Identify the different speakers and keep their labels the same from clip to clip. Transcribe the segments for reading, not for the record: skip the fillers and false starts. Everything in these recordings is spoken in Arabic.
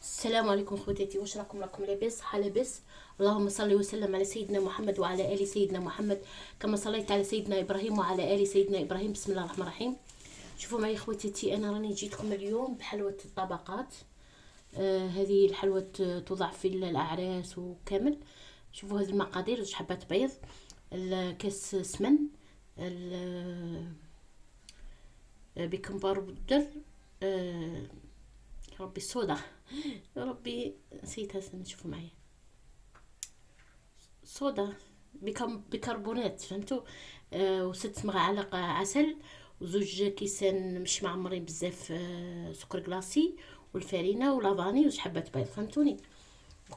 Speaker 1: السلام عليكم خواتاتي، واش راكم لاباس؟ لاباس. اللهم صل وسلم على سيدنا محمد وعلى ال سيدنا محمد كما صليت على سيدنا ابراهيم وعلى ال سيدنا ابراهيم. بسم الله الرحمن الرحيم. شوفوا معي خواتاتي، انا راني جيتكم اليوم بحلوه الطبقات. هذه الحلوه توضع في الاعراس وكامل. شوفوا هذه المقادير: زوج حبات بيض، الكاس سمن، بيكنج باودر، يا ربي الصودا، يا ربي نسيتها. شوفوا معايا: صودا، بيكربونات، فهمتوا؟ وست مغالق عسل، وزوج كيسان مش معمرين بزاف سكر كلاصي، والفارينه ولافاني، وزوج حبات بيض. فهمتوني؟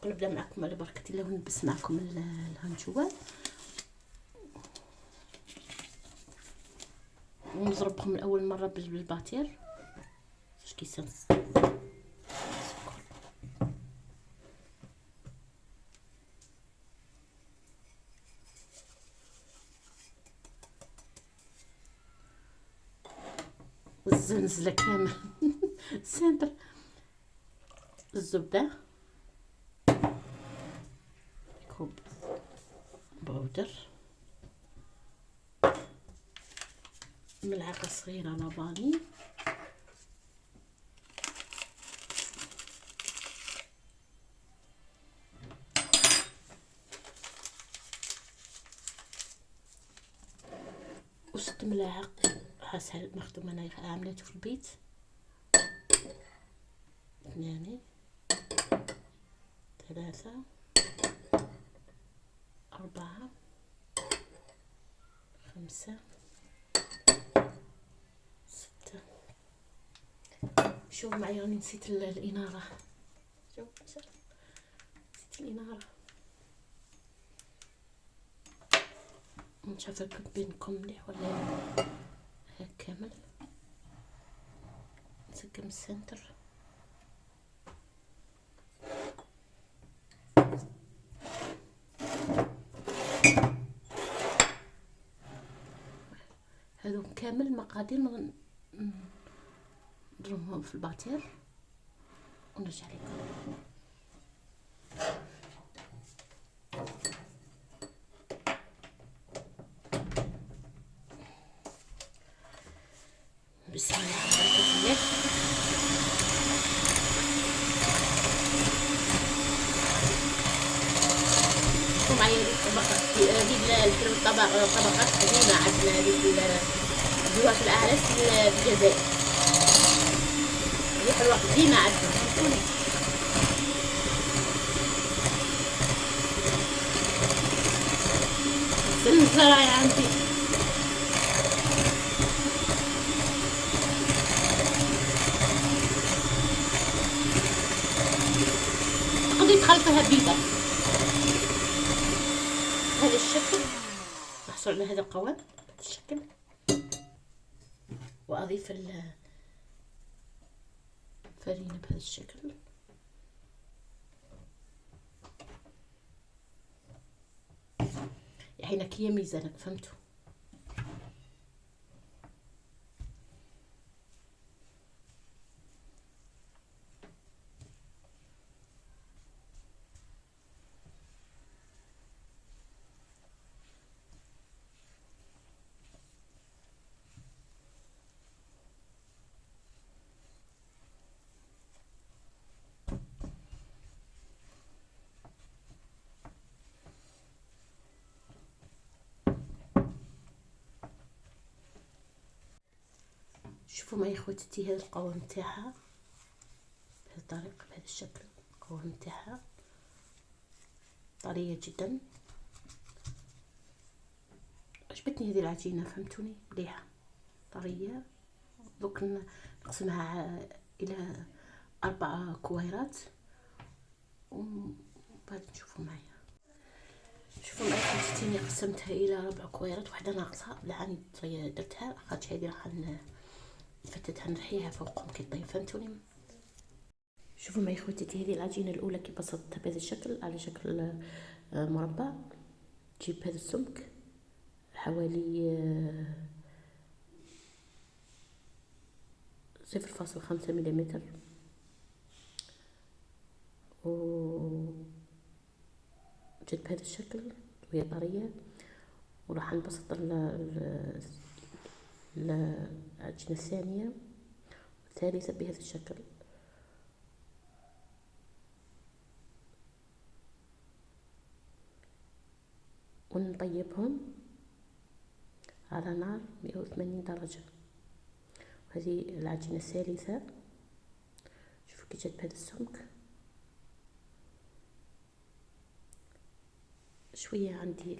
Speaker 1: نبدا معكم على بركه الله ونلبس معكم الهانجوال ونضربهم الاول مره بالباتير. زوج كيسان والزنزله كامل سنتر، الزبده، كوب بودر، ملعقه صغيره لافاني، وست ملاعق عسل مخدوم انا عملته في البيت. 2 3 4 5 6. شوف معي راني نسيت الاناره. شوف نسيت الاناره. مش عارفه بينكم مليح ولا لا. هاك كامل نسقم السنتر. هذو كامل مقادير نضربهم في الباتير ونرجع لكم. بسم الله الرحمن الرحيم. معايا هذه الطبقات، هذه الطبقات قديمة عندنا، هذه نديروها في الأعراس في الجزائر. هذه حلوة قديمة عندنا، فهمتوني؟ الزنزلة يا عمتي. تقدري تخلطيها بيدك بهذا الشكل. نحصل على هذا القوام بهذا الشكل، وأضيف الفرينة بهذا الشكل. يعني هي ميزانك، فهمتوا؟ شوفوا معي خواتاتي هذا القوام تاعها بهذه الطريقة، بهذا الشكل. القوام تاعها طرية جدا. عجبتني هذه العجينة، فهمتوني؟ مليحة طرية. دوك نقسمها الى 4 كويرات وبعد نشوفوا معايا. شوفوا معايا خواتاتي، قسمتها الى 4 كويرات، وحده ناقصه لاني درتها خاطش هذه راح نفتتها نرحيها فوقهم كي طيب، فهمتوني؟ شوفوا معي خواتاتي، هذه العجينه الاولى كي بسطتها بهذا الشكل على شكل مربع. تجيب هذا السمك حوالي 0.5 مليمتر، و جت بهذا الشكل وهي طرية. وراح نبسط العجينة الثانية والثالثة بهذا الشكل. ونطيبهم على نار 180 درجة. وهذه العجينة الثالثة، شوفوا كي جات بهذا السمك. شوية عندي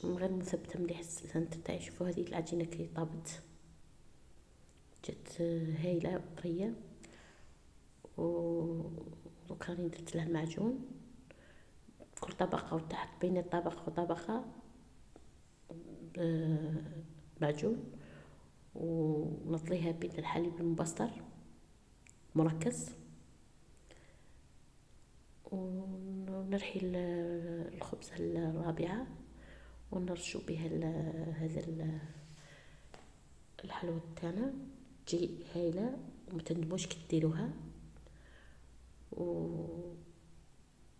Speaker 1: غير مثبتة مليح السنتر تاعي. شوفوا هذه العجينة كي طابت جات هايلة طرية. ودوك راني درت لها المعجون كل طبقة، وتحت بين طبقة وطبقة معجون، ونطليها بين الحليب المبستر مركز. ونرحي الخبزة الرابعة ونرشو بها هذا الحلوى تاعنا. تجي هايلة ومتندموش كي ديروها.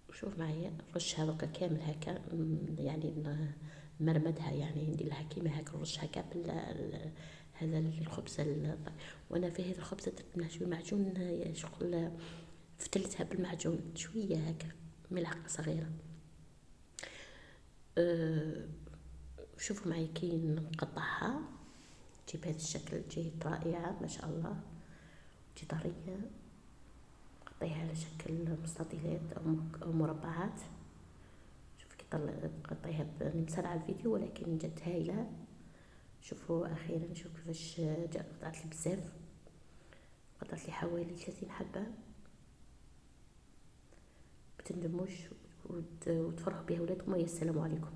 Speaker 1: وشوف معايا نرشها دوكا كامل هكا، يعني نمرمدها، يعني ندير لها كيما هكا، نرش هكا هذا الخبزة. وانا في هذه الخبزة درت لها شويه معجون، شغل فتلتها بالمعجون شويه هكا، ملعقة صغيرة. شوفوا معايا كي نقطعها تجي بهذا الشكل، جيت رائعة ما شاء الله، تجي طرية. نقطعيها على شكل مستطيلات أو مربعات. شوفوا كي نقطعيها مسرعة الفيديو ولكن جات هايلة. شوفوا أخيرا، شوفوا كيفاش قطعت لي بزاف، قطعت لي حوالي 30 حبة. متندموش وتفرحوا بها ولادكم. السلام عليكم.